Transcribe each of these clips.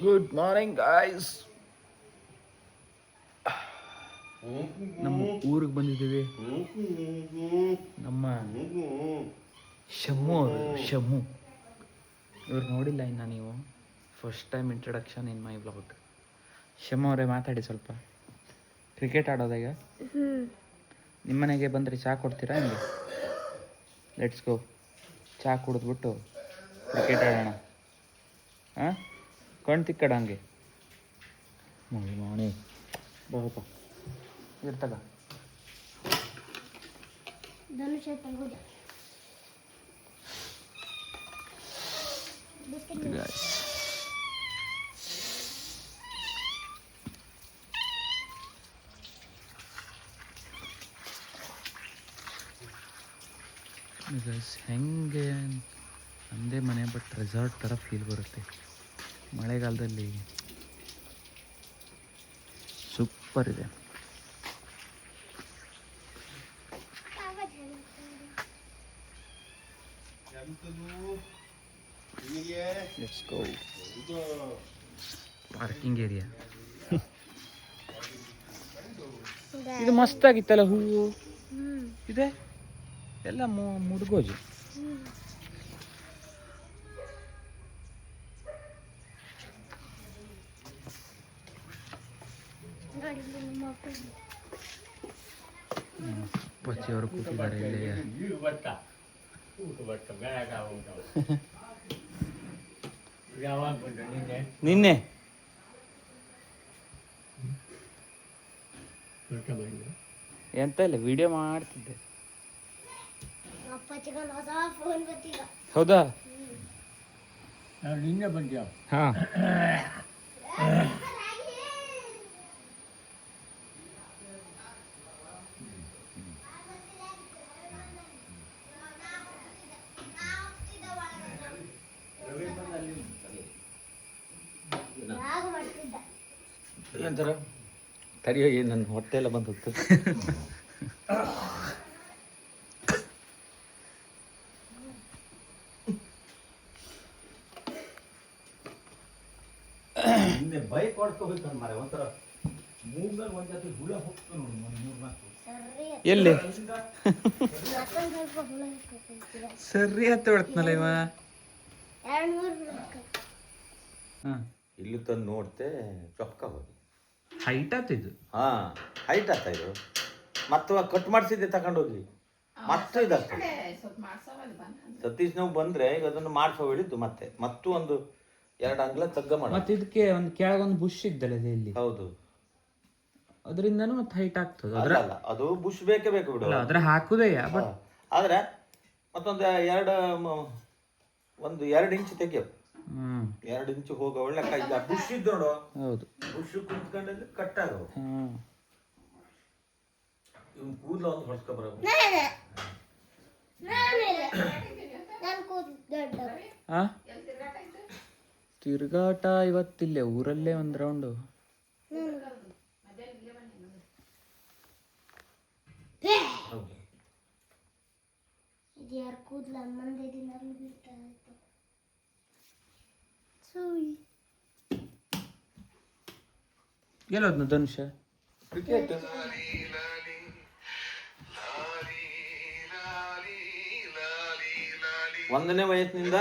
Good morning guys. ನಮ್ಮ ಊರಿಗೆ ಬಂದಿದ್ದೀವಿ. ನಮ್ಮ ಶಮ್ಮು ಅವರು, ಶಮ್ಮು ಇವ್ರು ನೋಡಿಲ್ಲ ಇನ್ನು ನೀವು. First time introduction in my blog. Shammu ಅವರೇ ಮಾತಾಡಿ ಸ್ವಲ್ಪ. ಕ್ರಿಕೆಟ್ ಆಡೋದಾಗ ನಿಮ್ಮನೆಗೆ ಬಂದರೆ ಚಹಾ ಕೊಡ್ತೀರಾ ಹಿಂಗೆ? Let's go. ಚಹಾ ಕುಡಿದ್ಬಿಟ್ಟು ಕ್ರಿಕೆಟ್ ಆಡೋಣ. ಹಾಂ, ಕಣ್ ತಿಕ್ಕಡ ಹಂಗೆ ಮಾಡಿ ಬಾಪ ಇರ್ತಗ. ಹೆಂಗೆ ನಮ್ಮದೇ ಮನೆ, ಬಟ್ ರೆಸಾರ್ಟ್ ಥರ ಫೀಲ್ ಬರುತ್ತೆ ಮಳೆಗಾಲದಲ್ಲಿ. ಸೂಪರ್ ಇದೆ. Let's go. ಪಾರ್ಕಿಂಗ್ ಏರಿಯಾ ಇದು ಮಸ್ತಾಗಿತ್ತಲ್ಲ. ಹೂವು ಇದೆ ಎಲ್ಲ ಮುಡ್ಗೋಜು. ಅಪ್ಪಾಜಿಯವರು ಕೂತಿದ್ದಾರೆ ಇಲ್ಲಿ. ನಿನ್ನೆ ಎಂತ ಇಲ್ಲ, ವಿಡಿಯೋ ಮಾಡ್ತಿದ್ದೆ. ಹೌದಾ? ನಿನ್ನೆ ಬಂದ್ಯಾ? ಹಾ. ಏನಂತಾರ ಕರಿಯೋ, ಏನು ನನ್ನ ಹೊಟ್ಟೆ ಎಲ್ಲ ಬಂದು ಹೋಗ್ತದೆ. ನಿನ್ನೆ ಬೈಕ್ ಹೊಡ್ಕೋಬೇಕು ಮರ ಒಂಥರ ಮೂಗ್ನಲ್ಲಿ ಒಂದು ಜಾತಿ ಹುಳ ಹೋಗ್ತು ನೋಡಿ, ಒಂದು 3-4 ಎಲ್ಲಿ ಸರಿ ಹತ್ತ ಹೊಡ್ತನಲ್ಲ ಇವ. ಹಾಂ, ಇಲ್ಲಿ ತಂದು ನೋಡ್ತೆ ಚೊಕ್ಕ ಹೋಗಿ ಹೈಟ್ ಆತಿದ್ದು. ಹಾಂ, ಹೈಟ್ ಆಗ್ತಾ ಇದು. ಮತ್ತೆ ಕಟ್ ಮಾಡಿಸಿದ್ದೆ ತಗೊಂಡೋಗಿ ಮತ್ತೆ ಇದಾಗ್ತದೆ. ಸತೀಶ್ ನಾವು ಬಂದ್ರೆ ಈಗ ಅದನ್ನು ಮಾಡಿಸೋ ಹೇಳಿದ್ದು ಮತ್ತೆ ಮತ್ತೂ ಒಂದು 2 ಅಂಗ್ಲ ತಗ್ಗ ಮಾಡಿ. ಮತ್ತೆ ಇದಕ್ಕೆ ಒಂದು ಕೆಳಗೊಂದು ಬುಷ್ ಇದ್ದಲ್ಲ ಇಲ್ಲಿ. ಹೌದು, ಅದರಿಂದನೂ ಮತ್ತೆ ಹೈಟ್ ಆಗ್ತದೆ. ಅಲ್ಲ ಅದು ಬುಷ್ ಬೇಕೇ ಬೇಕು ಬಿಡು. ಅದ್ರ ಹಾಕುದೇ ಆದ್ರೆ ಮತ್ತೊಂದು 2 ಇಂಚ್ ತೆಗಿಯೋ. 2 ಇಂಚು ಹೋಗೋ ಒಳ್ಳೆ ಕೈ ಬುಷ್ ಇದ್ದು ನೋಡು. ಹೌದು, ಬುಷ್ ಕುಂತ್ಕೊಂಡಲ್ಲಿ ಕಟ್ ಆಗೋ. ಇವ್ನು ಕೂದಲ ಒಂದು ಹೊಡ್ಸ್ಕೊ ಬರೋ. ತಿರ್ಗಾಟ ಇವತ್ತಿಲ್ಲೇ ಊರಲ್ಲೇ ಒಂದು ರೌಂಡು. ಎಲ್ಲೋದ್ನು ಧನುಷ? ಕ್ರಿಕೆಟ್ 1ನೇ ವಯಸ್ಸಿನಿಂದ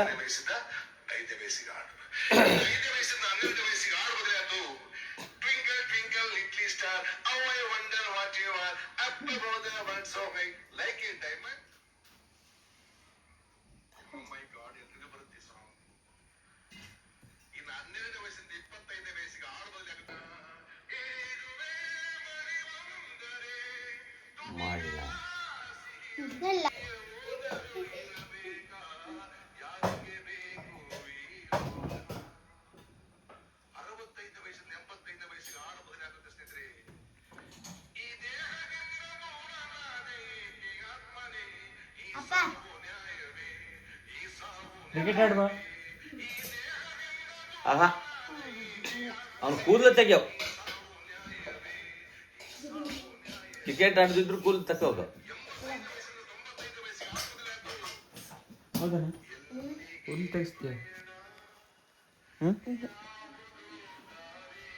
ಕ್ರಿಕೆಟ್ ಆಡುವ. ಆಹಾ, ಅವ್ನು ಕೂದಲು ತೆಗಿಯೋ. ಕ್ರಿಕೆಟ್ ಆಡದಿದ್ರು ಕೂದಲು ತಗೋಗ. ಹೌದಾ? ಕೂದಲು ತೆಗಿಸ್ತೀಯ?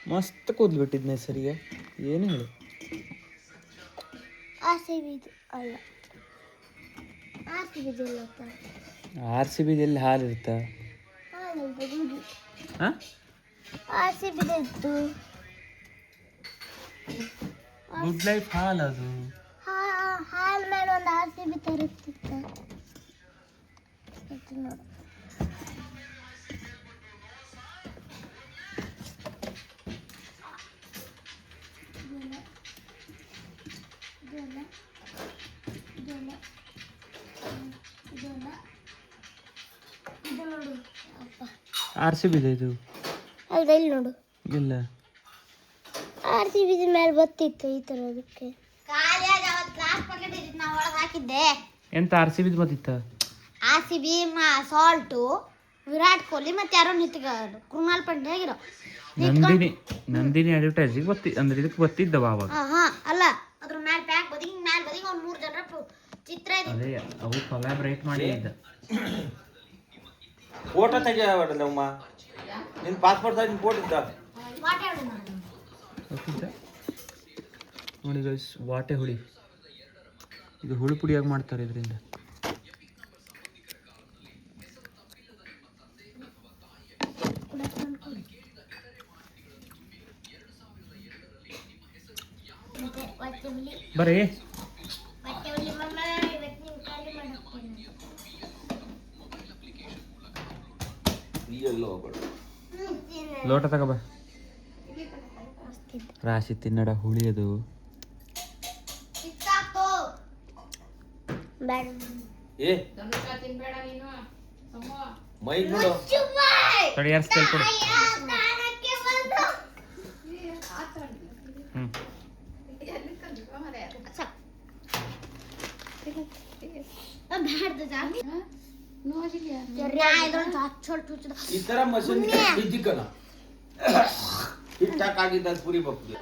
ಮಸ್ತ್ ಕೂದಲು ಬಿಟ್ಟಿದ್ನೆ ಸರಿಗೆ ಏನು ಹೇಳು ಆರ್ ಸಿ ಬಿದಲ್ಲಿ ಹಾಲು ಇರುತ್ತಾ ಗುಡ್ ಲೈಫ್ ಹಾಲ್ ಅದು ಹಾಲ್ ಮೇಲೆ ಒಂದು ಆರ್ ಸಿ ಬಿ ತರುತ್ತಿತ್ತ ನೋಡು ಆರ್ ಸಿ ಬಿದ ಇದು ಅಲ್ದ ಇಲ್ಲಿ ನೋಡು ಇಲ್ಲ ಆರ್ ಸಿ ಬಿ ಮೇಲೆ ಬತ್ತಿತ್ತು ಈ ತರ ಅದಕ್ಕೆ ಹಾಕಿದ್ದೆ ಎಂತ ಆರ್ ಸಿ ಬಿದ್ ಬತ್ತಿತ್ತ R C B salt Virat Kohli ಮತ್ತೆ ಯಾರೋ ನಿಂತ್ಕೊಂಡು ಕೃಣಾಲ್ ಪಾಂಡ್ಯ ಆಗಿರೋ ನಂದಿನಿ ಅಡ್ವರ್ಟೈಸಿಂಗ್ ಅಂದ್ರೆ ಇದಕ್ಕೆ ಬತ್ತಿದ್ದವ ಅವಾಗ ಅಲ್ಲ ಅದ್ರ ಮೇಲೆ ಪ್ಯಾಕ್ ಬದಿಗೆ ಮೇಲೆ ಬದಿಗೆ ಒಂದು 3 ಜನರ ಚಿತ್ರ ಇದೆ ಅದೇ ಅವು ಕೊಲಾಬ್ರೇಟ್ ಮಾಡಿ ಇದ್ದ ಫೋಟೋ ತೆಗಿಯವಲ್ಲ ಉಮ್ಮ ನಿನ್ನ ಪಾಸ್ಪೋರ್ಟ್ ಸೈಜ್ ಫೋಟೋ ಇದ್ದ ನೋಡಿ ಗೈಸ್ ವಾಟೆ ಹುಳಿ ಇದು ಹುಳಿ ಪುಡಿಯಾಗಿ ಮಾಡ್ತಾರೆ ಇದರಿಂದ ಬರೀ ಲೋಟ ತಗೋಬ ರಾಶಿ ತಿನ್ನಡ ಹುಳಿ ಅದು ಏ ಮೈ ನೋಡು ತಡಿ ಯಾರು ಸ್ಟೈಲ್ ಕೊಡು ಈ ತರ ಮಷೀನ್ ಇದ್ದಿಕ್ಕನ ಹಿಟ್ಟಾಕಾಗಿದ್ದ ಪುರಿ ಬಪ್ಪು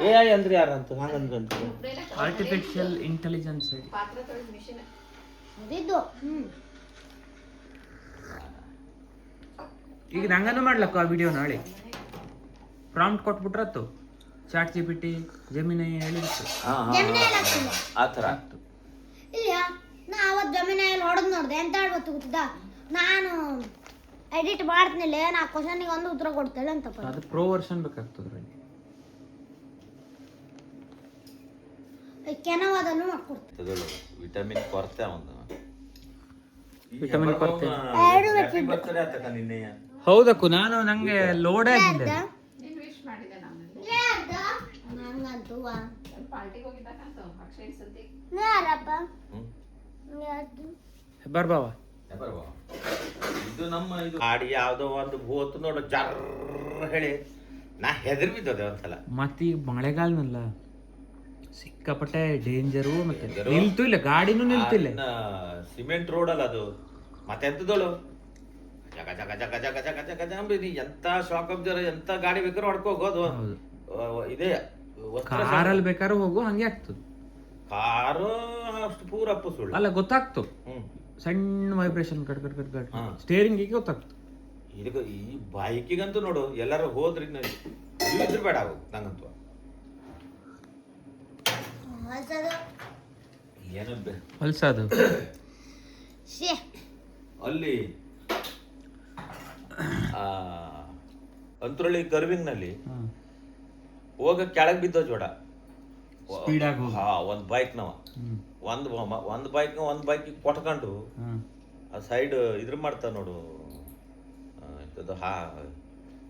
ಎ ಐ ಅಂದ್ರೆ ಯಾರಂತ ಹಂಗಂತ ಆರ್ಟಿಫಿಷಿಯಲ್ ಇಂಟೆಲಿಜೆನ್ಸ್ ಈಗ ನಂಗನು ಮಾಡ್ಲಕ್ಕ ಆ ವಿಡಿಯೋ ನಾಳೆ ಪ್ರಾಂಪ್ಟ್ ಕೊಟ್ಬಿಟ್ರತ್ತು ಚಾಟ್ ಜಿಪಿಟಿ ಜೆಮಿನಿ ಹೇಳಿತ್ತು ಆ ಥರ ಇಲ್ಲ ನಾ ಅವತ್ತು ಜಮೀನಲ್ಲಿ ಹೊಡೆದು ನೋಡಿದೆ ಎಂತ ಹೇಳ್ಬೋದು ಗೊತ್ತಿದ್ದ ನಾನು ಎಡಿಟ್ ಮಾಡ್ತಿನಿಲ್ಲ ನಾ ಕ್ವಶನಿಗೆ ಒಂದು ಉತ್ತರ ಕೊಡ್ತೇನೆ ಅಂತ ಅದು ಪ್ರೋ ವರ್ಷನ್ ಬೇಕಾಗ್ತದೆ ಕೆನವಾದನ್ನು ಮಾಡ್ಕೊಡ್ತೇನೆ ವಿಟಮಿನ್ ಕೊರತೆ ಅವನು ವಿಟಮಿನ್ ಕೊರತೆ ಬರ್ತದೆ ಆತಕ ನಿನ್ನೆ ಹೌದಕ್ಕು ನಾನು ನಂಗೆ ಲೋಡ್ ಆಗಿದ್ದೆ ನಂಗಂತೂ ಬರ್ಬಾವ ಇದು ನಮ್ಮ ಇದು ಗಾಡಿ ಯಾವ್ದೋ ಒಂದು ಹೋತು ನೋಡು ಜರ್ರ ಹೇಳಿ ನಾ ಹೆದರ್ ಬಿದ್ದದೆ ಒಂದ್ಸಲ ಮತ್ತೀಗ ಮಳೆಗಾಲನಲ್ಲ ಸಿಕ್ಕಾಪಟ್ಟೆ ಡೇಂಜರು ಮತ್ತೆ ನಿಲ್ತು ಇಲ್ಲ ಗಾಡಿನೂ ನಿಲ್ತಿಲ್ಲ ಸಿಮೆಂಟ್ ರೋಡ್ ಅಲ್ಲ ಅದು ಮತ್ತೆ ಎಂತದಳು ಜಗ ಜಗ ಜಗ ಜಗ ಜಗ ಜಗ ಜಗ ಎಂತ ಶಾಕ್ ಅಬ್ಸರ್ ಎಂತ ಗಾಡಿ ಬೇಕಾದ್ರೂ ಹೊಡ್ಕೋಗೋದು ಇದೇ ಕಾರಲ್ಲಿ ಬೇಕಾದ್ರೂ ಹೋಗು ಹಂಗೆ ಆಗ್ತದೆ ಕಾರು ಅಷ್ಟು ಪೂರಪ್ಪು ಸುಳ್ಳು ಅಲ್ಲ ಗೊತ್ತಾಗ್ತು ಸಣ್ಣ vibration cut cut cut cut ಸ್ಟೇರಿಂಗಿಗೆ ಗೊತ್ತಾಗ್ತು ಇದಕ್ಕೆ ಈ ಬೈಕಿಗಂತೂ ನೋಡು ಎಲ್ಲರೂ ಹೋದ್ರಿ ಇದ್ರ ಬೇಡ ಆಗು ನಂಗಂತೂ ಏನಬ್ಬೆ ಹೊಲ್ಸದು ಅಲ್ಲಿ ಅಂತರಳ್ಳಿ ಕರ್ವಿಂಗ್ನಲ್ಲಿ ಹೋಗ ಕೆಳಗೆ ಬಿದ್ದೋ ಜೋಡ ಒಂದ್ ಬೈಕ್ ನಾವ ಒಂದ್ ಬೈಕ್ ಕೊಟ್ಕೊಂಡು ಆ ಸೈಡ್ ಇದ್ರ ಮಾಡ್ತಾ ನೋಡು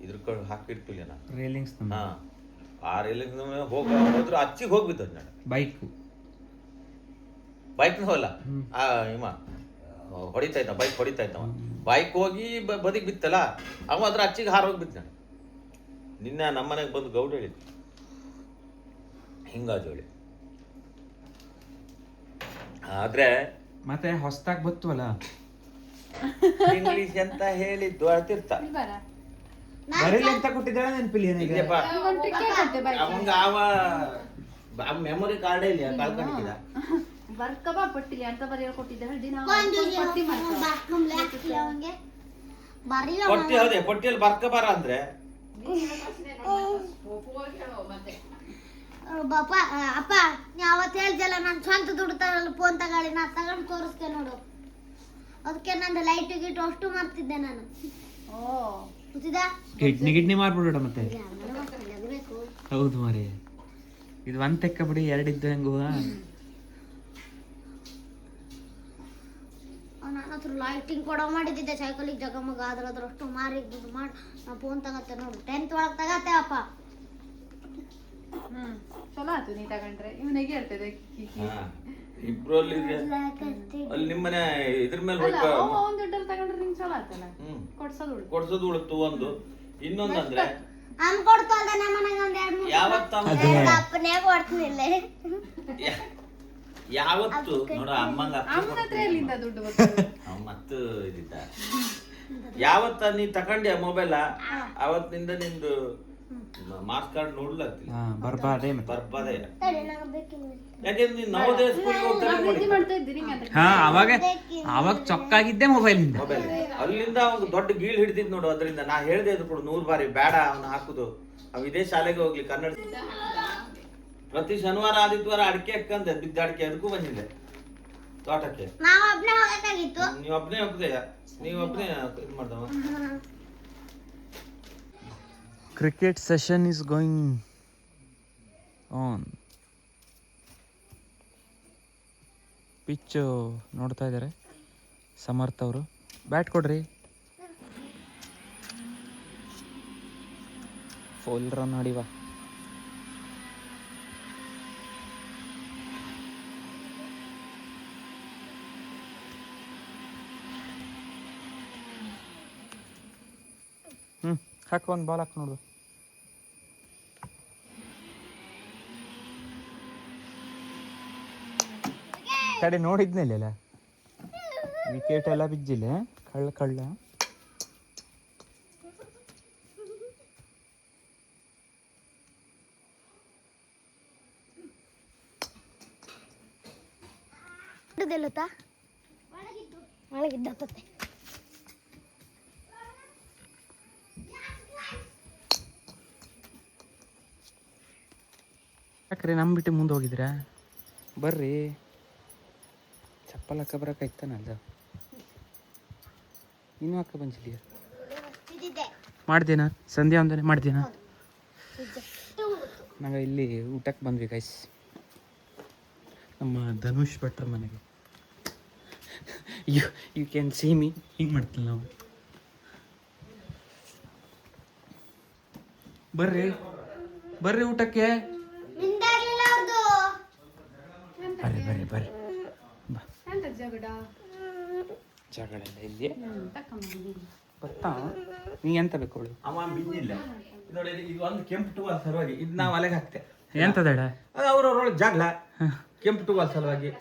ಇದ್ರ ಹಾಕಿರ್ತಿಲ್ಲ ನಾ ರೇಲಿಂಗ್ಸ್ ಆ ರೇಲಿಂಗ್ಸ್ ಹೋದ್ರೆ ಅಚ್ಚಿಗೆ ಹೋಗ್ಬಿದ್ದ ಬೈಕ್ನ ಹೋಗಲ್ಲ ಇಮ್ಮ ಹೊಡಿತಾ ಇದ್ದ ಬೈಕ್ ಹೊಡಿತಾ ಇದ್ದವ ಬೈಕ್ ಹೋಗಿ ಬದಿಗೆ ಬಿತ್ತಲ್ಲ ಅವ ಅದ್ರ ಅಚ್ಚಿಗೆ ಹಾರೋಗಿ ಬಿದ್ದ ನಿನ್ನೆ ನಮ್ಮನೆಗೆ ಬಂದು ಗೌಡ ಹೇಳಿದ್ದು ಹಿಂಗಾಜು ಹೇಳಿ ಆದ್ರೆ ಮತ್ತೆ ಹೊಸದಾಗಿ ಬತ್ತುವಲ್ಲ ಇಂಗ್ಲಿಷ್ ಅಂತ ಹೇಳಿದ್ದು ಅಳ್ತಿರ್ತ ಬರೀಲಿ ಅಂತ ಕೊಟ್ಟಿದ್ದಾಳೆ ನೆನಪಿಲ್ಲ ಏನಿದೆ ಅವಂಗ ಅವ ಮೆಮೊರಿ ಕಾರ್ಡೇ ಇಲ್ಲ ಕಳ್ಕೊಂಡಿದ್ದ ಬರ್ಕಬ ಪಟ್ಟಿಲಿ ಅಂತ ಬರೆಯ ಕೊಟ್ಟಿದ್ದಾರೆ ಪಟ್ಟಿ ಹೌದೇ ಪಟ್ಟಿಯಲ್ಲಿ ಬರ್ಕಬಾರ ಅಂದ್ರೆ ಬಾಪ ಅಪ್ಪ ನೀ ಅವತ್ತು ಹೇಳ್ದಲ್ಲ ನಾನು ಸ್ವಂತ ದುಡ್ಡು ತಗೊಳ್ಳಿ ಫೋನ್ ತಗೊಳ್ಳಿ ನಾನು ತಗೊಂಡು ತೋರಿಸ್ತೆ ನೋಡು. ಅದಕ್ಕೆ ನಂದು ಲೈಟ್ ಗೀಟ್ ಅಷ್ಟು ಮಾಡ್ತಿದ್ದೆ ನಾನು. ಓ ಗೊತ್ತಿದಾ? ಕಿಡ್ನಿ ಮಾರ್ಬಿಡೋಣ ಮತ್ತೆ. ಬೇಕು ಹೌದು ಮಾರಿ, ಇದು ಒಂದ್ ತೆಕ್ಕ ಬಿಡಿ, ಎರಡಿದ್ದು ಹೆಂಗು. ನನ್ನ ಹತ್ರ ಲೈಟಿಂಗ್ ಕೊಡೋ ಮಾಡಿದ್ದೆ ಸೈಕಲಿಗೆ ಜಗಮಗ ಅದ್ರಷ್ಟು ಮಾರಿ ದುಡ್ಡು ಮಾಡಿ ನಾ ಫೋನ್ ತಗತ್ತೆ ನೋಡು. 10th ಒಳಗೆ ತಗತ್ತೆ ಅಪ್ಪ. ಚಲೋ ಆಯ್ತು ನೀ ತಗೊಂಡ್ರೆ. ಇವನಿಗೆ ಹೇಳ್ತದೆ ಇಬ್ರು ಅಲ್ಲಿ ನಿಮ್ಮನೆ ಇದ್ರ ಮೇಲೆ ಒಂದ್ ದುಡ್ಡಲ್ಲಿ ತಗೊಂಡ್ರೆ ನಿಂಗೆ ಚಲೋ ಆಯ್ತಲ್ಲ. ಕೊಡ್ಸೋದು ಉಳಿತು ಒಂದು. ಇನ್ನೊಂದಂದ್ರೆ ಅಮ್ಮ ಕೊಡ್ತು ಅಲ್ದ ನಮ್ಮ ಮನೆಗೆ ಒಂದ್ 2-3 ಯಾವತ್ತ ಅಪ್ಪನೇ ಕೊಡ್ತಿಲ್ಲ. ಯಾವತ್ತು ನೋಡ ಅಮ್ಮಂಗ ಅಮ್ಮನ ಹತ್ರ ಎಲ್ಲಿಂದ ದುಡ್ಡು ಬರ್ತದೆ? ಮತ್ತು ಇದಿದ್ದ ಯಾವತ್ತ ನೀ ತಕೊಂಡ್ಯ ಮೊಬೈಲ ಅವತ್ತಿನಿಂದ ನಿಂದು ಮಾರ್ಕ್ಸ್ ಕಾರ್ಡ್ ನೋಡ್ಲಾಗ್ತಿಲ್ಲ. ಬರ್ಬಾದೆ ಬರ್ಬಾದೆ. ಯಾಕೆಂದ್ರೆ ನೀನ್ ನವೋದಯ ಸ್ಕೂಲ್ಗೆ ಹೋಗ್ತಾರೆ ಮಾಡ್ತಾ ಇದ್ದೀರಿ ಅಂತ. ಹಾ, ಅವಾಗ ಚೊಕ್ಕಾಗಿದ್ದೆ ಮೊಬೈಲ್ ಮೊಬೈಲ್ ಅಲ್ಲಿಂದ ಅವ್ನು ದೊಡ್ಡ ಗೀಳ್ ಹಿಡಿದಿದ್ ನೋಡು. ಅದರಿಂದ ನಾ ಹೇಳ್ದೆ ಇದ್ರು ಕೂಡ 100 ಬಾರಿ ಬೇಡ ಅವನು ಹಾಕುದು. ಅವ್ ಇದೇ ಶಾಲೆಗೆ ಹೋಗ್ಲಿ ಕನ್ನಡ. ಪ್ರತಿ ಶನಿವಾರ ಆದಿತ್ಯವಾರ ಅಡಿಕೆ ಹಾಕಂದೆ ಬಿದ್ದ ಅಡಿಕೆ ಅದಕ್ಕೂ ಬಂದಿದ್ದೆ ತೋಟಕ್ಕೆ. ನಾವು ಒಬ್ಬನೇ ಹೋಗಕ್ಕಾಗಿತ್ತು. ನೀವೊಬ್ಬನೇ ಇದು ಮಾಡ್ದವ. Cricket session is going on. Pitch ನೋಡ್ತಾ ಇದ್ದಾರೆ ಸಮರ್ಥ ಅವರು. ಬ್ಯಾಟ್ ಕೊಡ್ರಿ. ಫುಲ್ ರನ್ ಹೊಡಿವಾ. ಹಾಕು, ಒಂದು ಬಾಲ್ ಹಾಕಿ ನೋಡು. ಕಡೆ ನೋಡಿದ್ನಲ್ಲ, ವಿಕೆಟ್ ಎಲ್ಲ ಬಿದ್ದಿಲ್ಲ. ಕಳ್ಳ ಒಳಗಿದ್ದತ್ತೆ. ಯಾಕ್ರಿ ನಮ್ಮ ಬಿಟ್ಟು ಮುಂದೆ ಹೋಗಿದ್ದೀರಾ? ಬರ್ರಿ, ಚಪ್ಪಲ್ ಹಾಕ ಬರೋಕಾಯ್ತಾನಲ್ಲ. ಇನ್ನೂ ಹಾಕ ಬಂದಿದ್ದೀಯ? ಮಾಡ್ದೇನಾ? ಸಂಧ್ಯಾ ಒಂದನೇ ಮಾಡ್ದೇನಾ? ನಾವೇ ಇಲ್ಲಿ ಊಟಕ್ಕೆ ಬಂದ್ವಿ ಗೈಸ್, ನಮ್ಮ ಧನುಷ್ ಭಟ್ರ ಮನೆಗೆ. You can see me. ಹಿಂಗೆ ಮಾಡ್ತಿಲ್ಲ ನಾವು. ಬರ್ರಿ ಊಟಕ್ಕೆ. ಬರ್ರಿ ಬಾ. ಜಗಳ ಎಲ್ಲ ಇಲ್ಲಿ ಬರ್ತಾ. ನೀ ಎಂತ ಬೇಕು? ಅವ ಬಿದ್ದಿಲ್ಲ ನೋಡಿ. ಇದು ಒಂದು ಕೆಂಪು ಟೂವಾಲ್ ಸಲುವಾಗಿ ಇದು ನಾವು ಅಲೆಗೆ ಹಾಕ್ತೆ. ಎಂತದಡ ಅದು ಅವ್ರವ್ರೊಳಗೆ ಜಗಳ. ಕೆಂಪು ಟೂವಾಲ್ ಸಲುವಾಗಿ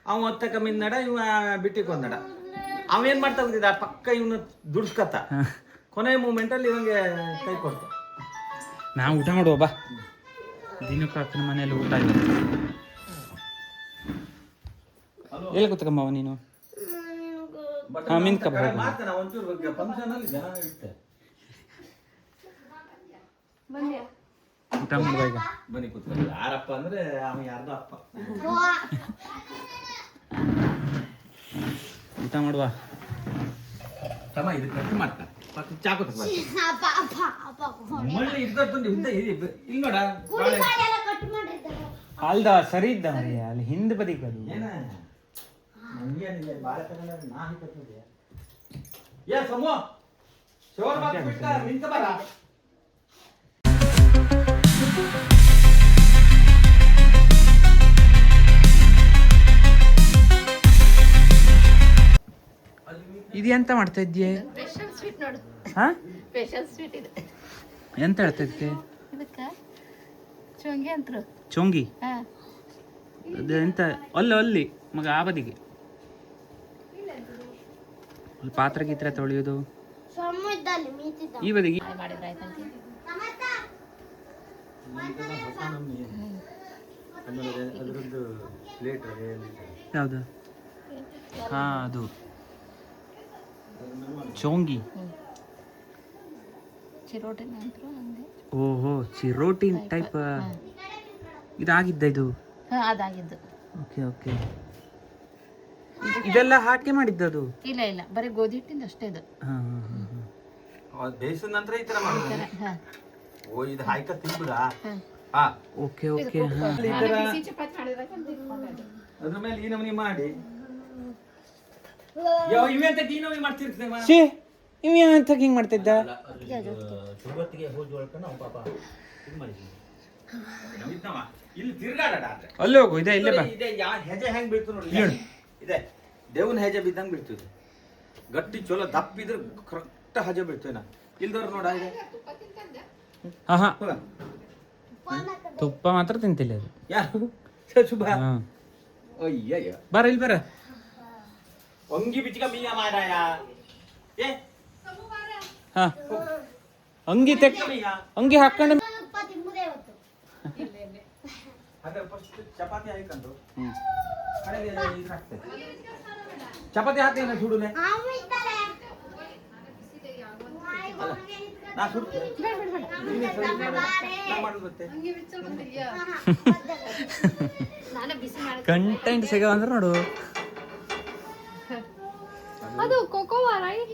ಅವ ಹೊತ್ತ ಕಮ್ಮಿ ನಡ, ಇವ ಬಿಟ್ಟಿಗೆ ಒಂದಡ. ಅವೇನ್ ಮಾಡ್ತಾ ಹೋಗಿದ್ದ ಪಕ್ಕ ಇವನು ದುಡ್ಸ್ಕತ್ತ. ಕೊನೆಯ ಮೂಮೆಂಟಲ್ಲಿ ಇವಂಗೆ ಕೈ ಕೊಡ್ತ. ನಾವು ಊಟ ಮಾಡುವ ಬಾ. ದಿನಕ್ಕೆ ಅಕ್ಕನ ಮನೆಯಲ್ಲಿ ಊಟ ಇಲ್ಲ. ಎಲ್ಲಿ ಕೂತ್ಕಂಬವ ನೀನು? ಮಿಂತ್ಕ ಮಾಡ್ತಾನೆ ಒಂಚೂರು ಫಂಕ್ಷನ್ ಅಲ್ಲಿ ಜನ ಇರುತ್ತೆ. ಊಟ ಮಾಡುವ ಈಗ. ಬನ್ನಿ ಕೂತ್ಕೊಳ್ಳಿ. ಯಾರಪ್ಪ ಅಂದ್ರೆ ಅವ ಯಾರ್ದೋ ಅಪ್ಪ. ಊಟ ಮಾಡುವ. ತಮ್ಮ ಇದು ಕಟ್ ಮಾಡ್ತಾ ಪಕ್ಕ ಚಾಕು ತಗೊಳ್ಳಿ. ಇಲ್ಲಿ ನೋಡ ಅಲ್ದ ಸರಿ ಇದ್ದ ಮರಿ, ಅಲ್ಲಿ ಹಿಂದೆ ಬದಿಗೆ ಅದು. ಇದು ಎಂತ ಮಾಡ್ತಾ ಇದ್ದೀಯ? ಸ್ಪೆಷಲ್ ಸ್ವೀಟ್ ನೋಡು. ಹಾ, ಸ್ಪೆಷಲ್ ಸ್ವೀಟ್ ಇದೆ. ಎಂತ ಹೇಳ್ತಾ ಇದಕ್ಕೆ? ಇದಕ್ಕೆ ಚೊಂಗಿ ಅಂತರು. ಚೊಂಗಿ? ಹಾ, ಅದು ಎಂತ? ಅಲ್ಲಿ ಮಗ ಆ ಬದಿಗೆ ಅಲ್ಲಿ ಪಾತ್ರ ಗೀತ್ರ ತೊಳೆಯೋದು. ಈ ಬದಿಗೆ ಮಾಡಿದ್ರೆ ಆಯ್ತಂತೆ. ಅದರದ್ದು ಪ್ಲೇಟ್ ಯಾವುದು? ಹಾ, ಅದು ಚೋಂಗಿ. ಚಿರೋಟಿನ ಅಂತೂ ಹಂಗೆ. ಓಹೋ ಚಿರೋಟಿ ಟೈಪ್ ಇದಾಗಿದ್ದ ಇದು. ಹಾಂ ಅದಾಗಿದ್ದು. Okay okay. ಇದೆಲ್ಲ ಹಾಕಿ ಮಾಡಿದ್ದದು? ಇಲ್ಲ ಇಲ್ಲ, ಬರೀ ಗೋಧಿ ಹಿಟ್ಟಿಂದ ಅಷ್ಟೇ ಇದು. ಹಾಂ ಹಾಂ ಹಾಂ. ಬೇಯಿಸಿದ ನಂತರ ಈ ತರ ಮಾಡೋದು. ಹಾಂ ಓ ಇದು ಹಾಯ್ಕ ತಿನ್ಬಿಡ. ಹಾಂ. ಹಾ ಓಕೆ ಓಕೆ. ಹಾಂ ಬಿಸಿ ಚಪಾತಿ ಮಾಡಿದಾಗ ಒಂದು ಇಟ್ಕೊಂಡದ್ದು. ಅದ್ರ ಮೇಲೆ ಈ ನಮೂನಿ ಮಾಡಿ ಇವೆ ಅಂತ ಈ ನಮೂನಿ ಮಾಡ್ತಿರ್ತೀನಿ. ಛೀ ಇವ ಅಂತ ಹಿಂಗೆ ಮಾಡ್ತಿದ್ದ? ಶುರುವತ್ತಿಗೆ ಹೋಗಿ ಒಳ್ಕೊಂಡು ನಾವು ಪಾಪ ಇದು ಮಾಡಿದ್ವಿ. ಇಲ್ಲಿ ತಿರ್ಗಾಡ ಅಲ್ಲೇ ಹೋಗು. ಇದೆ ಇಲ್ಲೇ ಬಾ. ಇದೆ ಹೆಜೆ ಹೆಂಗ್ ಬೀಳ್ತು ನೋಡಿ. ಇದೆ ದೇವನ ಹೆಜೆ ಬಿದ್ದಂಗೆ ಬೀಳ್ತದೆ. ಗಟ್ಟಿ ಚಲೋ ದಪ್ಪಿದ್ರೆ ಕರೆಕ್ಟ್ ಹೆಜೆ ಬೀಳ್ತೇವೆ ನಾ. ಇಲ್ದವ್ರು ನೋಡ ಇದೆ. ಹಾಂ ಹಾಂ. ತುಪ್ಪ ಮಾತ್ರ ತಿಂತಿಲ್ಲ ಅದು. ಯಾರು ಶುಭ? ಹಾಂ ಅಯ್ಯ ಬರ ಇಲ್ಲಿ ಬರ. ಒಂಗಿ ಬಿಚ್ಚಿಕ ಮೀಯ ಮಾರಾಯ. ಏ ಹಾಂ ಅಂಗಿ ತೆಕ್ ಅಂಗಿ ಹಾಕೊಂಡು ಚಪಾತಿ ಮುದೆ ಇವತ್ತು. ಅದೇ ಫಸ್ಟ್ ಚಪಾತಿ ಹಾಕೊಂಡು ಕಡೆಗೆ ಇದು ಹಾಕ್ತೇವೆ. ಚಪಾತಿ ಹಾಕ್ತೇನೆ ಸುಡುನೆ. ನಾ ಸುಡ್ತೇನೆ. ನಾ ಮಾಡೋದು ಮತ್ತೆ. ನಾನು ಬಿಸಿ ಮಾಡಿ ಕಂಟೆಂಟ್ ಸಿಗೋ ಅಂದ್ರೆ ನೋಡು. ಅದು ಕೋಕೋವಾ ರೈಟ್.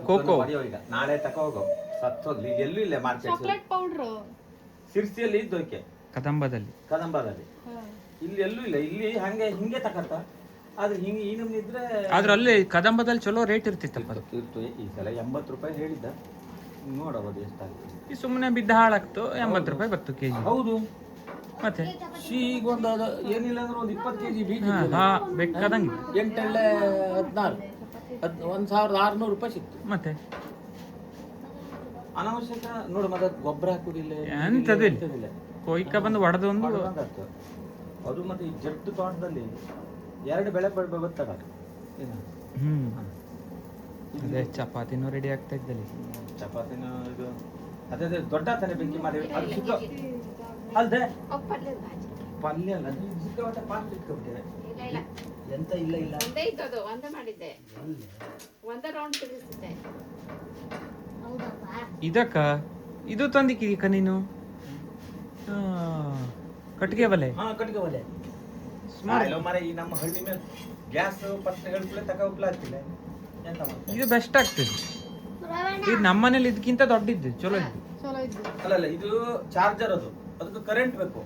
ಕೋಕೋ ಈಗ ನಾಳೆ ತಕೋ ಹೋಗೋ ಸತ್ತೋಗ್ಲಿ. ಈಗ ಎಲ್ಲೂ ಇಲ್ಲ ಮಾರ್ಕೆಟ್. ಚಾಕ್ಲೇಟ್ ಪೌಡರ್ ಸಿರ್ಸಿಯಲ್ಲಿ ಇದ್ದೋಕೆ ಕದಂಬದಲ್ಲಿ. ಕದಂಬದಲ್ಲಿ ಇಲ್ಲಿ ಎಲ್ಲೂ ಇಲ್ಲ. ಇಲ್ಲಿ ಹಂಗೆ ಹಿಂಗೆ ತಕತ್ತ. ಆದ್ರೆ ಹಿಂಗೆ ಈ ನಮ್ಗೆ ಇದ್ರೆ ಆದ್ರೆ ಅಲ್ಲಿ ಕದಂಬದಲ್ಲಿ ಚಲೋ ರೇಟ್ ಇರ್ತಿತ್ತಪ್ಪ ಅದು. ಇರ್ತು. ಈ ಸಲ 80 ರೂಪಾಯಿ ಹೇಳಿದ್ದ. ನೋಡಬಹುದು ಎಷ್ಟಾಗ್ತದೆ. ಈ ಸುಮ್ಮನೆ ಬಿದ್ದ ಹಾಳಾಗ್ತು. 80 ರೂಪಾಯಿ ಬತ್ತು ಕೆಜಿ. ಹೌದು ಮತ್ತೆ ಈಗ ಒಂದು ಏನಿಲ್ಲ ಅಂದ್ರೆ ಒಂದು 20 kg ಬೀಜ ಬೇಕಾದಂಗೆ 8 ಎಳ್ಳೆ 16 1600 ರೂಪಾಯಿ ಸಿಕ್ತು. ಮತ್ತೆ ಅನಾವಶ್ಯಕ ನೋಡು. ಮತ್ತೆ ಗೊಬ್ಬರ ಹಾಕುದಿಲ್ಲ ಎಂತದಿಲ್ಲ. ಕೊಯ್ಕ ಬಂದು ಒಡೆದು ಒಂದು ಅದು. ಮತ್ತೆ ಈ ಜಟ್ಟು ತೋಟದಲ್ಲಿ 2 ಬೆಳೆ ಬರ್ತದ. ಅದೇ ಚಪಾತಿನೂ ರೆಡಿ ಆಗ್ತಾ ಇದ್ದಲ್ಲಿ. ಚಪಾತಿನ ಇದು ಅದೇ ದೊಡ್ಡ ತಾನೆ ಬೆಂಕಿ ಮಾಡಿ ಅದು ಸಿಕ್ಕ ಅಲ್ದೆ ಪಲ್ಯದ ಭಾಜಿ. ಪಲ್ಯ ಅಲ್ಲ ಅದು ಸಿಕ್ಕಾಪಟ್ಟೆ ಪಾಸ್ಟ್ ಇಟ್ಕೊಬಿಟ್ಟಿದೆ. ಇಲ್ಲ ಇಲ್ಲ, ಎಂತ ಇಲ್ಲ ಇಲ್ಲ ಒಂದೇ ಇದ್ದದು. ಒಂದೇ ಮಾಡಿದ್ದೆ, ಒಂದೇ ರೌಂಡ್ ತಿರುಗಿಸಿದ್ದೆ. ಇದಕ್ಕ ಇದು ತಂದಿಕ್ಕ ನೀನು ಕಟ್ಟಿಗೆ ಬಲೆ. ಹಾ ಕಟ್ಟಿಗೆ ಒಲೆ ಸ್ಮಾರ್ಟ್ ಮರ. ಈ ನಮ್ಮ ಹಳ್ಳಿ ಮೇಲೆ ಗ್ಯಾಸ್ ಪತ್ತೆ ಹೇಳ್ಕೊಳ್ಳೆ ತಕ ಉಪ್ಲ ಆಗ್ತಿಲ್ಲ. ಎಂತ ಮಾಡ್ತಾರೆ? ಇದು ಬೆಸ್ಟ್ ಆಗ್ತದೆ. ಇದು ನಮ್ಮನೇಲಿ ಇದಕ್ಕಿಂತ ದೊಡ್ಡದ್ದು ಚಲೋ ಇದ್ದು. ಚಲೋ ಇದ್ದು. ಅಲ್ಲ ಇದು ಚಾರ್ಜರ್. ಅದಕ್ಕೆ ಕರೆಂಟ್ ಬೇಕು.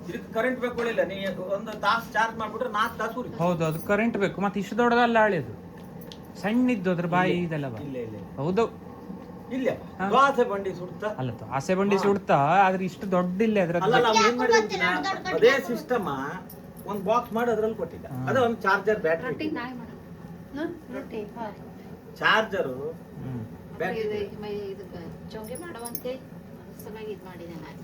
ಇದಕ್ಕೆ ಕರೆಂಟ್ ಬೇಕು ಇಲ್ಲ. ನೀ ಒಂದು ತಾಸು ಚಾರ್ಜ್ ಮಾಡ್ಬಿಟ್ರೆ 4 ತಾಸು ಉರಿ. ಹೌದು ಅದು ಕರೆಂಟ್ ಬೇಕು. ಮತ್ತೆ ಇಷ್ಟು ದೊಡ್ಡದಲ್ಲ ಹಳೆದು, ಸಣ್ಣದ್ದು ಅದ್ರ ಬಾಯಿ ಇದೆಲ್ಲ ಬಾ. ಇಲ್ಲ ಇಲ್ಲ ಹೌದು ಇಲ್ಲ ದೋಸೆ ಬಂಡಿ ಸುಡ್ತಾ ಅಲ್ಲ ಆಸೆ ಬಂಡಿ ಸುಡ್ತಾ. ಆದ್ರೆ ಇಷ್ಟು ದೊಡ್ಡ ಇಲ್ಲ ಅದ್ರ. ಅಲ್ಲ ನಾವು ಏನ್ ಮಾಡಿದ್ವಿ ಅದೇ ಸಿಸ್ಟಮ್ ಒಂದು ಬಾಕ್ಸ್ ಮಾಡಿ ಅದ್ರಲ್ಲಿ ಕೊಟ್ಟಿದ್ದ. ಅದೇ ಒಂದು ಚಾರ್ಜರ್ ರೊಟ್ಟಿ ಬ್ಯಾಟ್ರಿ ನಾಯಿ ಮಾಡೋದು. ರೊಟ್ಟಿ ಚಾರ್ಜರು ಇದು ಚೊಂಗೆ ಮಾಡುವಂತೆ ಸಲುವಾಗಿ ಇದು ಮಾಡಿದೆ ನಾನು.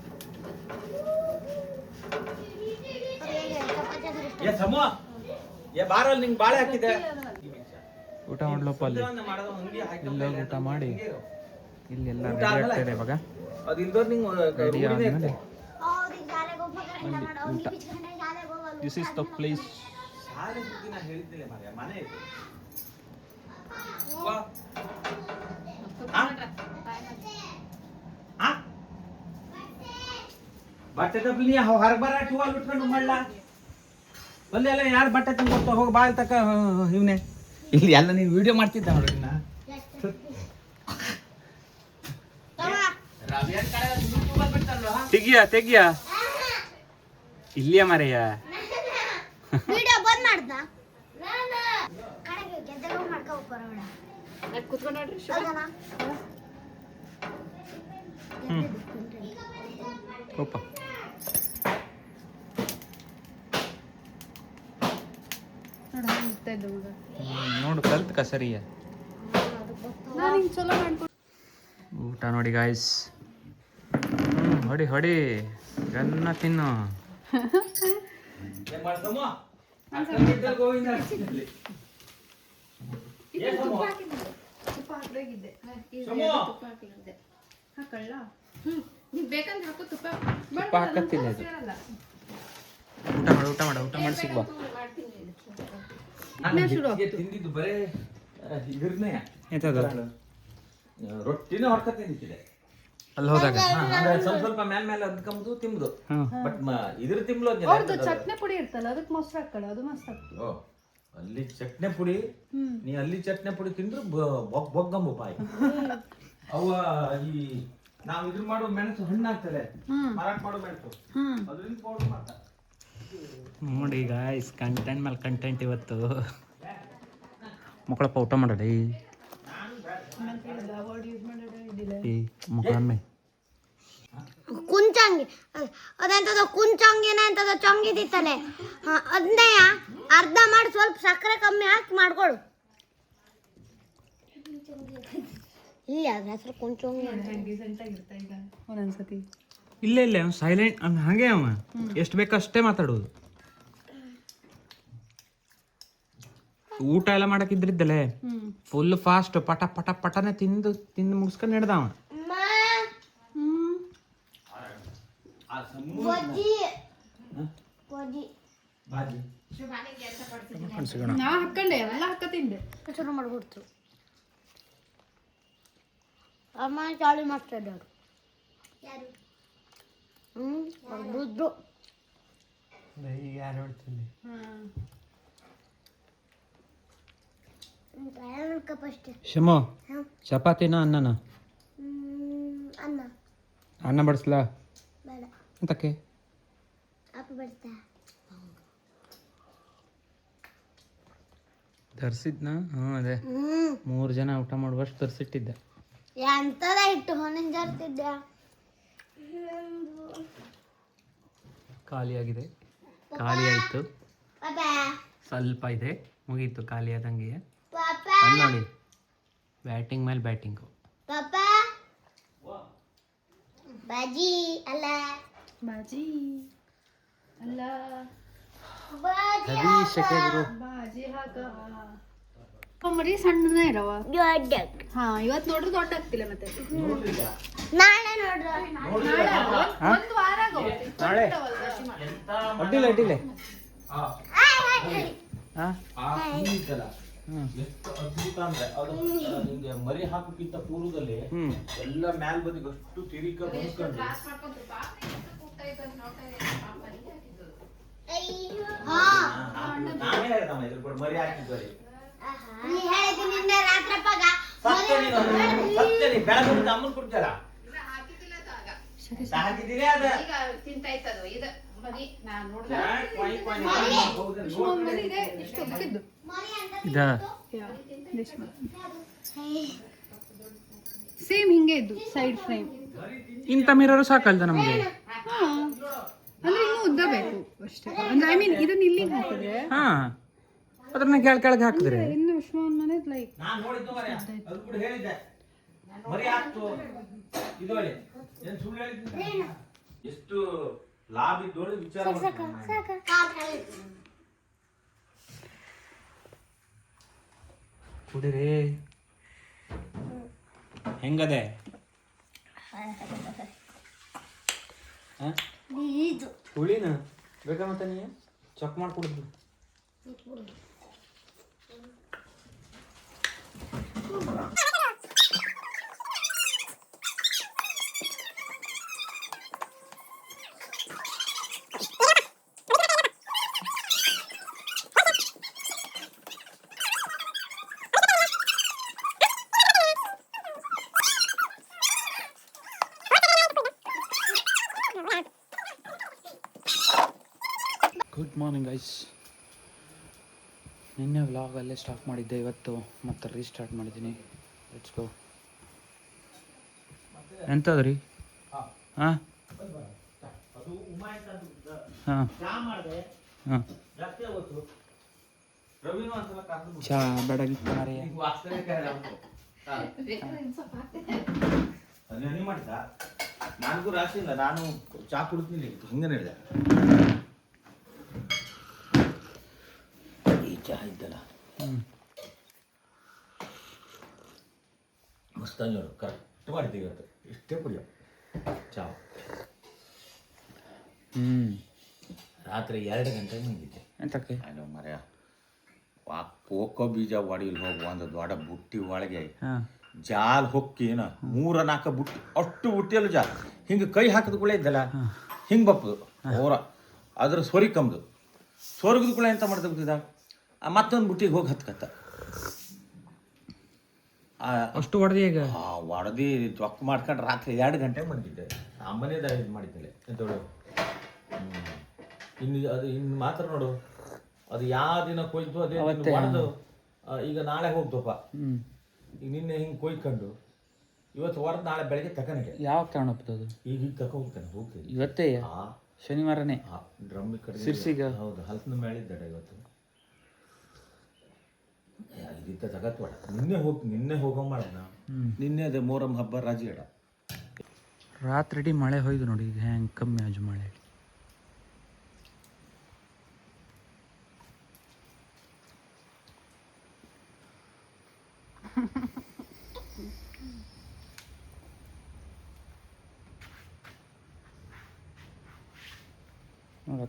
ಏ ಸಮೋ ಏ ಬಾರಲ್ಲಿ ನಿಂಗೆ ಬಾಳೆ ಹಾಕಿದೆ. ಊಟ ಮಾಡ್ಲಪ್ಪ ಅಲ್ಲಿ. ಇಲ್ಲ ಊಟ ಮಾಡಿ ಇಲ್ಲಿ ಎಲ್ಲ ರೆಡಿ ಆಗ್ತದೆ ಇವಾಗ. ಅದು ಇಲ್ದೋರ್ ನಿಂಗೆ ರೆಡಿ ಆದ್ಮೇಲೆ ಊಟ. This is the place. ಶಾಲೆ ಸುದ್ದಿ ನಾ ಹೇಳಿದ್ದಿಲ್ಲ ಮಾರ್ರೆ. ಮನೆ ಇದು ಬಟ್ಟೆ ತಪ್ಪಲಿ ಹೊರಗೆ ಬರ ಟೂಲ್ ಬಿಟ್ಕೊಂಡು ಮಾಡ್ಲ ಅಲ್ಲಿ ಎಲ್ಲ ಯಾರು ಬಟ್ಟೆ ತಂದು ಹೋಗಿ ಬಾಲ್ ತಕ ಇವನೇ ಇಲ್ಲಿ ಎಲ್ಲ ನೀನು ವಿಡಿಯೋ ಮಾಡ್ತಿದ್ದ ನೋಡ್ರಿ ನಾ ತೆಗಿಯ ಇಲ್ಲಿಯ ಮರೆಯ ವಿಡಿಯೋ ಬಂದ್ ಮಾಡ್ದ ಕಡೆಗೆ ಗೆದ್ದಲು ಮಾಡ್ಕೊ ಬರೋಣ. ಕುತ್ಕೊಂಡು ನೋಡ್ರಿ. ಹೌದಲ್ಲ? ಹೋಪ ನೋಡು ಕಲ್ತ್ ಸರಿಯ. ಊಟ ನೋಡಿ ಗಾಯ್ಸ್. ಹೊಡಿ ಗನ್ನ ತಿನ್ನು. ಬೇಕಂದ್ರೆ ಹಾಕು ತುಪ್ಪ. ತುಪ್ಪ ಹಾಕತ್ತಿಲ್ಲ ಅದು. ಊಟ ಮಾಡಿ ಸಿಗ್ಬಾ. ತಿಂದಿದ್ದು ಬರೇ ಇದ್ರನ್ನೇ ಎಂತದು ರೊಟ್ಟಿನ ಹೊಡ್ಕ ತಿಂದಿಕ್ಕಿದೆ ಅಲ್ಲಿ ಹೋದಾಗ ಸ್ವಲ್ಪ ಸ್ವಲ್ಪ ಮೇಲೆ ಅದ್ಕಂಬುದು ತಿಂಬುದು ಬಟ್ ಇದ್ರ ಅವ್ರದ್ದು ಚಟ್ನಿ ಪುಡಿ ಇರ್ತಲ್ಲ ಅದಕ್ಕೆ ಮೊಸರು ಹಾಕೊಳ್ಳೋ ಅದು ಮಸ್ತ್ ಆಗ್ತದೆ. ಓ ಅಲ್ಲಿ ಚಟ್ನಿ ಪುಡಿ ನೀ ಅಲ್ಲಿ ಚಟ್ನಿ ಪುಡಿ ತಿಂದ್ರೆ ಬೊಗ್ಗಂಬು ಬಾಯಿ ಅವ ಈ ನಾವು ಇದ್ರ ಮಾಡೋ ಮೆಣಸು ಹಣ್ಣು ಆಗ್ತದೆ ಮಾರಾಟ ಮಾಡೋ ಮೆಣಸು ಅದರಿಂದ ಪೌಡರ್ ಮಾಡ್ತಾರೆ. ನೋಡಿ ಗಾಯ್ಸ್ ಕಂಟೆಂಟ್ ಮೇಲೆ ಕಂಟೆಂಟ್ ಇವತ್ತು ಮಕ್ಕಳಪ್ಪ ಊಟ ಮಾಡಡಿ ಮುಖಾಮೆ ಕುಂಚಂಗಿ ಅದೆಂತದ ಕುಂಚಂಗಿನ ಎಂತದ ಚೊಂಗಿದಿತ್ತಲೆ ಅದನ್ನೇ ಅರ್ಧ ಮಾಡಿ ಸ್ವಲ್ಪ ಸಕ್ಕರೆ ಕಮ್ಮಿ ಹಾಕಿ ಮಾಡ್ಕೊಡು. ಇಲ್ಲ ಅದ್ರ ಹೆಸರು ಕುಂಚಂಗಿ ಒಂದೊಂದ್ಸತಿ ಇಲ್ಲ ಇಲ್ಲ ಅವ್ನು ಸೈಲೆಂಟ್ ಅವ್ನು ಹಾಗೆ ಅವ ಎಷ್ಟು ಬೇಕೋ ಅಷ್ಟೇ ಮಾತಾಡೋದು. ಊಟ ಎಲ್ಲ ಮಾಡಕ್ಕಿದ್ರಿದ್ದಲೆ ಫುಲ್ ಫಾಸ್ಟ್ ಪಟ ಪಟ ಪಟನೆ ತಿಂದು ಮುಗಿಸ್ಕೊಂಡು ಹಿಡ್ದವ. ನಾ ಹಾಕೊಂಡೆ ಎಲ್ಲ ಹಾಕತಿಂದೆ. ಶುರು ಮಾಡ್ಬಿಡ್ತು ಅಮ್ಮ ಚಾಲು ಮಾಡ್ತಾ ಇದ್ದವ್ರು ಬುದ್ದು ಶಮೋ ಚಪಾತಿನ ಅನ್ನನ ಅನ್ನ ಅನ್ನ ಬಡಿಸ್ಲಾ ಬೇಡ ಅಂತಕ್ಕೆ ಅಪ್ಪ ಬರ್ತಾ ತರಿಸಿದ್ನ ಹಾಂ ಅದೇ 3 ಜನ ಊಟ ಮಾಡುವಷ್ಟು ತರಿಸಿಟ್ಟಿದ್ದೆ. ಎಂತದ ಇಟ್ಟು ಹೊನಿಂಗ್ ಜರ್ತಿದ್ದೆ ಖಾಲಿ ಆಗಿದೆ, ಖಾಲಿ ಆಯಿತು, ಸ್ವಲ್ಪ ಇದೆ, ಮುಗೀತು ಖಾಲಿ ಆದಂಗೆ. ಅಲ್ಲಿ ನೋಡಿ ಬ್ಯಾಟಿಂಗ್ ಮೇಲೆ ಬ್ಯಾಟಿಂಗು. ಬಾಜಿ ಅಲ್ಲ ಬಾಜಿ ಅಲ್ಲ ಹೆವಿ ಸೆಕೆ ಗುರು. ಬಾಜಿ ಹಾಕ ಮರಿ ಸಣ್ಣನೇ ಇರವ. ಹಾ ಇವತ್ತು ನೋಡ್ರಿ ದೊಡ್ಡ ಆಗ್ತಿಲ್ಲ ಮತ್ತೆ ನಾಳೆ ನೋಡ್ರ ಒಂದು ವಾರ ನಾಳೆ ಅಡ್ಡಿಲ್ಲ ಅಡ್ಡಿಲ್ಲ. ಎಷ್ಟು ಅದ್ಭುತ ಅಂದ್ರೆ ಅದು ನಿಮ್ಗೆ ಮರಿ ಹಾಕೋಕ್ಕಿಂತ ಪೂರ್ವದಲ್ಲಿ ಎಲ್ಲ ಮ್ಯಾಲ್ ಬದಿಗೆ ಅಷ್ಟು ತಿರಿಕ ಬಂದ್ಕೊಂಡ್ರು. ನಾನೇ ಹೇಳ್ದಮ್ಮ ಇದ್ರ ಕೂಡ ಮರಿ ಹಾಕಿದ್ವರಿ ನೀ ಹೇಳಿದ್ದು ನಿನ್ನೆ ರಾತ್ರಪ್ಪಗ ಸತ್ಯ ನೀ ಬೆಳಗ್ಗೆ ಅಮ್ಮನ್ ಕೊಡ್ತಾರ ಹಾಕಿದ್ದೀರಿ ಅದ ತಿಂತಾಯ್ತದು ಇದು ಮರಿ ನಾನು ನೋಡ್ದೆ ಇಷ್ಟು ಉದ್ದಕ್ಕಿದ್ದು. ಇದ ಸೇಮ್ ಹಿಂಗೆ ಇದ್ದು ಸೈಡ್ ಫ್ರೇಮ್. ಇಂಥ ಮಿರರು ಸಾಕಲ್ದ ನಮಗೆ. ಅಂದ್ರೆ ಇನ್ನೂ ಉದ್ದ ಬೇಕು ಅಷ್ಟೇ. ಅಂದ್ರೆ ಐ ಮೀನ್ ಇದನ್ನ ಇಲ್ಲಿಗೆ ಹಾಕಿದ್ರೆ ಹಾ ಅದ್ರನ್ನ ಕೆಳಗೆ ಹಾಕಿದ್ರೆ ಇನ್ನು ವಿಶ್ವನ್ ಮನೆ ಲೈಕ್ ನಾನು ನೋಡಿದ್ದು ಮರಿ ಅದು ಕೂಡ ಹೇಳಿದ್ದೆ ಮರಿ ಹಾಕ್ತು ಇದೊಳೆ ಏನ್ ಸುಳ್ಳು ಹೇಳಿದ್ದೀನಿ ಎಷ್ಟು ಲಾಭ ಇದ್ದೋಳೆ ವಿಚಾರ ಕುಡಿರಿ. ಹೆಂಗದೆ ಇದು ಹುಳಿನ ಬೇಕಾ ಮತ್ತೆ ನೀ ಚೆಕ್ ಮಾಡಿ ಕುಡಿದ್ರು. Good morning guys. ನಿನ್ನೆ ವ್ಲಾಗ್ ಅಲ್ಲೇ ಸ್ಟಾಪ್ ಮಾಡಿದ್ದೆ, ಇವತ್ತು ಮತ್ತೆ ರೀಸ್ಟಾರ್ಟ್ ಮಾಡಿದ್ದೀನಿ. Let's go. ಎಂತದ್ರಿ? ಹಾಂ ಹಾಂ ಹಾಂ ಚಾ ಬೆಳಗ್ಗೆ ಮಾರೇ ಮಾಡಿದ ನನಗೂ ರಾಶಿ ಇಲ್ಲ, ನಾನು ಚಾ ಕುಡ್ತೀನಿ ಹಿಂಗೆ ಹೇಳಿದೆ. ಈ ಚಾ ಇದ್ದಲ್ಲ ಮಸ್ತಾಗಿ ನೋಡು, ಕರೆಕ್ಟ್ ಮಾಡಿದ್ದೀವಿ ಇವತ್ತು. ಇಷ್ಟೇ ಕುಡಿಯೋ ಚಾ. ರಾತ್ರಿ 2 ಗಂಟೆಗೆ ಬಂದಿದ್ದೆ. ಎಂತಕ್ಕೆ? ಅಯ್ಯೋ ಮರ್ಯ ಕೋಕೋ ಬೀಜ ಒಡಿಲಿ ಹೋಗುವ ಒಂದು ದೊಡ್ಡ ಬುಟ್ಟಿ ಒಳಗೆ ಜಾಲ್ ಹೊಕ್ಕೇನ 3-4 ಬುಟ್ಟಿ ಅಷ್ಟು ಬುಟ್ಟಿಯಲ್ಲೂ ಜಾಲ್ ಹಿಂಗೆ ಕೈ ಹಾಕಿದ ಕೂಡ ಇದ್ದಲ್ಲ ಹಿಂಗೆ ಬಪ್ಪದು ಅವರ ಅದ್ರ ಸೊರಿ ಕಮ್ದು ಸೊರಗದ ಕೂಡ ಎಂತ ಮಾಡ್ತಾ ಗೊತ್ತಿದ್ದ ಮತ್ತೊಂದು ಬುಟ್ಟಿಗೆ ಹೋಗಿ ಹತ್ಕತ್ತ ಅಷ್ಟು ಹೊಡೆದಿ ಈಗ ಹೊಡೆದಿ ಚೊಕ್ಕ ಮಾಡ್ಕೊಂಡು ರಾತ್ರಿ 2 ಗಂಟೆಗೆ ಬಂದಿದ್ದೆ ಅಮ್ಮನೇದ ಇದು ಮಾಡಿದ್ದೆ ಎಂತೋಳು ಇನ್ನು ಮಾತ್ರ ನೋಡು ಅದು ಯಾವ ದಿನ ಕೊಯ್ದು ಅದೇ ಹೊಡೆದು ಈಗ ನಾಳೆ ಹೋಗ್ತಪ್ಪ ಈಗ ನಿನ್ನೆ ಹಿಂಗೆ ಕೊಯ್ಕೊಂಡು ಇವತ್ತು ಹೊಡೆದು ನಾಳೆ ಬೆಳಗ್ಗೆ ತಗೊಂಡೆ ಯಾವಾಗ ತಗೊಂಡೋಗ್ತದೆ ಈಗ ತಗೊ ಹೋಗ್ತೀನಿ ಇವತ್ತೇ ಶನಿವಾರನೇ ಡ್ರಮ್ ಕಡೆ ಸಿರ್ಸಿಗ ಹೌದು ಹಲ್ಸನ ಮೇಳಿದ್ದಡ ಇವತ್ತು ಇದಿತ್ತ ತಗತ್ಬೇಡ ನಿನ್ನೆ ಹೋಗೋ ಮಾಡೋಣ ನಿನ್ನೆ ಅದೇ ಮೊಹರಂ ಹಬ್ಬ ರಾಜಿ ಇಡ ರಾತ್ರಿ ಮಳೆ ಹೋಯ್ದು ನೋಡಿ ಈಗ ಹೆಂಗೆ ಕಮ್ಮಿ ಆಜು ಮಳೆ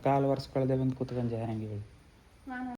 ಕಾಲು ವರ್ಷ ಕಳೆದೆ ಬಂದು ಕೂತ್ಕೊಂಡೆ ಹೆಂಗೆ ಹೇಳಿ